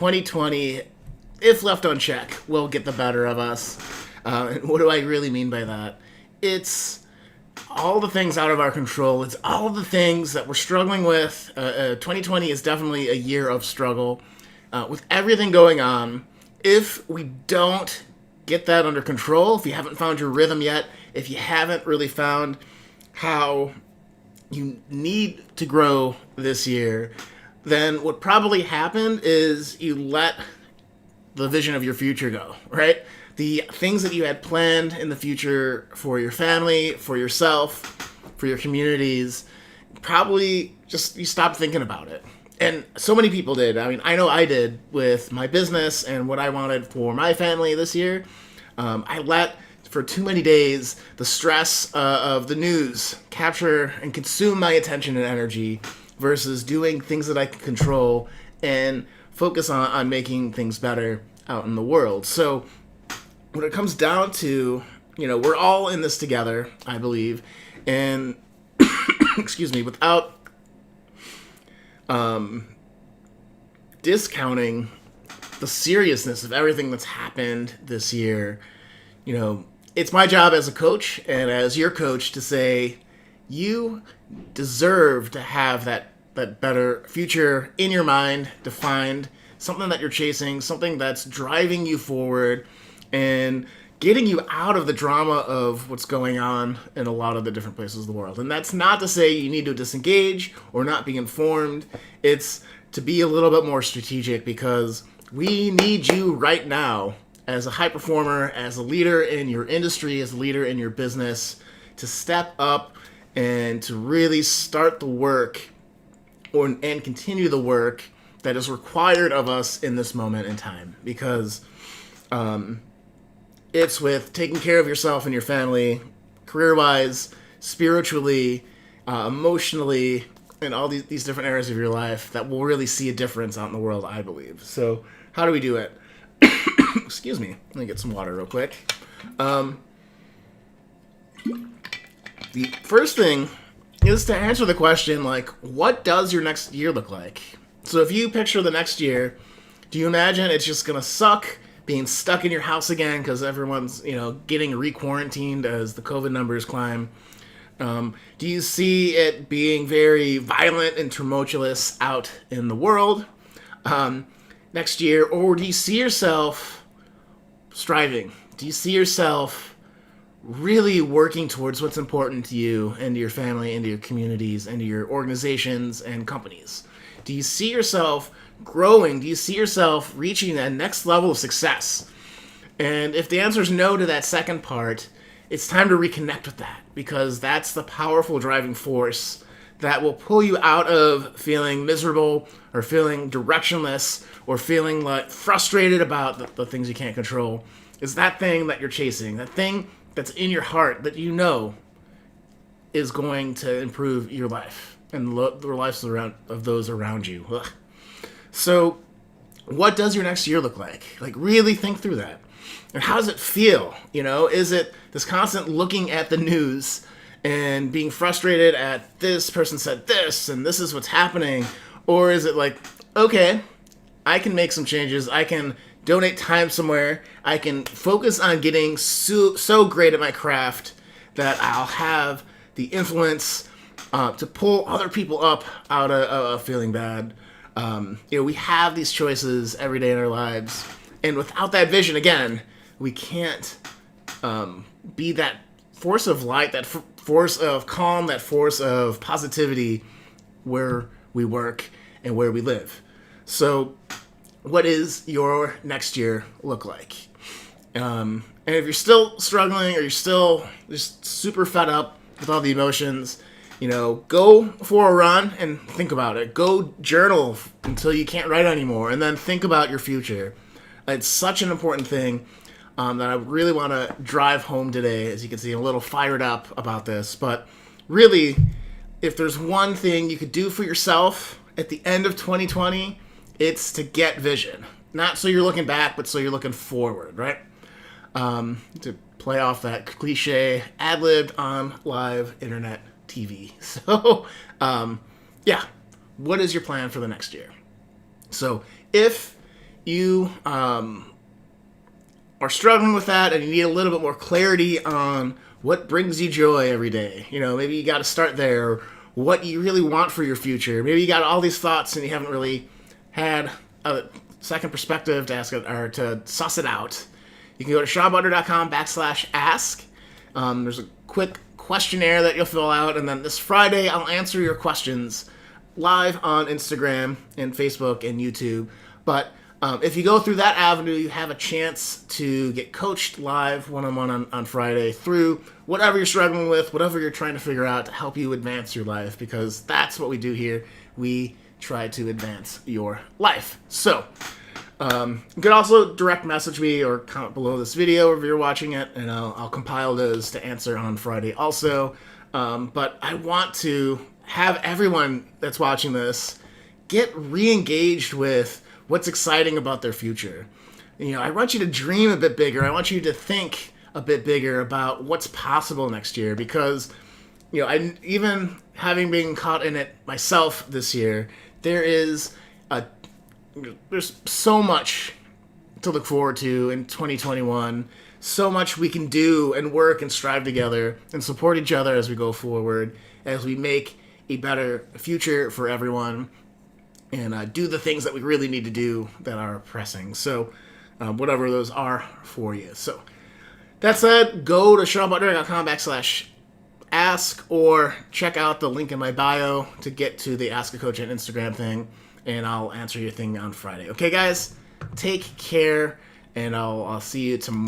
2020, if left unchecked, will get the better of us. And what do I really mean by that? It's all the things out of our control. It's all the things that we're struggling with. 2020 is definitely a year of struggle. With everything going on, if we don't get that under control, if you haven't found your rhythm yet, if you haven't really found how you need to grow this year, then what probably happened is you let the vision of your future go, right? The things that you had planned in the future for your family, for yourself, for your communities, probably just you stopped thinking about it. And so many people did. I mean, I know I did with my business and what I wanted for my family this year. I let, for too many days, the stress of the news capture and consume my attention and energy versus doing things that I can control and focus on making things better out in the world. So when it comes down to, we're all in this together, I believe, and excuse me, without discounting the seriousness of everything that's happened this year, it's my job as a coach and as your coach to say, you deserve to have that better future in your mind, defined, something that you're chasing, something that's driving you forward and getting you out of the drama of what's going on in a lot of the different places of the world. And that's not to say you need to disengage or not be informed. It's to be a little bit more strategic because we need you right now as a high performer, as a leader in your industry, as a leader in your business, to step up and to really start the work and continue the work that is required of us in this moment in time. Because it's with taking care of yourself and your family, career-wise, spiritually, emotionally, and all these different areas of your life that will really see a difference out in the world, I believe. So how do we do it? Excuse me. Let me get some water real quick. The first thing is to answer the question, what does your next year look like? So if you picture the next year, do you imagine it's just going to suck being stuck in your house again because everyone's, getting re-quarantined as the COVID numbers climb? Do you see it being very violent and tumultuous out in the world next year? Or do you see yourself striving? Do you see yourself really working towards what's important to you and to your family and to your communities and to your organizations and companies? Do you see yourself growing? Do you see yourself reaching that next level of success? And if the answer is no to that second part, it's time to reconnect with that, because that's the powerful driving force that will pull you out of feeling miserable or feeling directionless or feeling frustrated about the things you can't control. Is that thing that you're chasing, that thing that's in your heart that is going to improve your life and the lives of those around you. Ugh. So what does your next year look like? Really think through that. And how does it feel? Is it this constant looking at the news and being frustrated at this person said this and this is what's happening? Or is it okay, I can make some changes. I can donate time somewhere. I can focus on getting so great at my craft that I'll have the influence to pull other people up out of feeling bad. We have these choices every day in our lives. And without that vision, again, we can't be that force of light, that force of calm, that force of positivity where we work and where we live. So what is your next year look like? And if you're still struggling or you're still just super fed up with all the emotions, go for a run and think about it. Go journal until you can't write anymore, and then think about your future. It's such an important thing that I really want to drive home today. As you can see, I'm a little fired up about this. But really, if there's one thing you could do for yourself at the end of 2020, it's to get vision. Not so you're looking back, but so you're looking forward, right? To play off that cliche, ad-libbed on live internet TV. So, what is your plan for the next year? So, if you are struggling with that and you need a little bit more clarity on what brings you joy every day. Maybe you got to start there. What you really want for your future. Maybe you got all these thoughts and you haven't really had a second perspective to ask it or to suss it out. You can go to SeanButler.com/ask. There's a quick questionnaire that you'll fill out, and then this Friday I'll answer your questions live on Instagram and Facebook and YouTube. But if you go through that avenue, you have a chance to get coached live one-on-one on Friday through whatever you're struggling with, whatever you're trying to figure out to help you advance your life, because that's what we do here. We try to advance your life. So you can also direct message me or comment below this video if you're watching it, and I'll compile those to answer on Friday also. But I want to have everyone that's watching this get re-engaged with what's exciting about their future. I want you to dream a bit bigger. I want you to think a bit bigger about what's possible next year, because I, even having been caught in it myself this year, there's so much to look forward to in 2021. So much we can do and work and strive together and support each other as we go forward, as we make a better future for everyone and do the things that we really need to do that are pressing. So whatever those are for you. So that said, go to SeanButler.com/ask or check out the link in my bio to get to the Ask a Coach on Instagram thing, and I'll answer your thing on Friday. Okay, guys? Take care, and I'll see you tomorrow.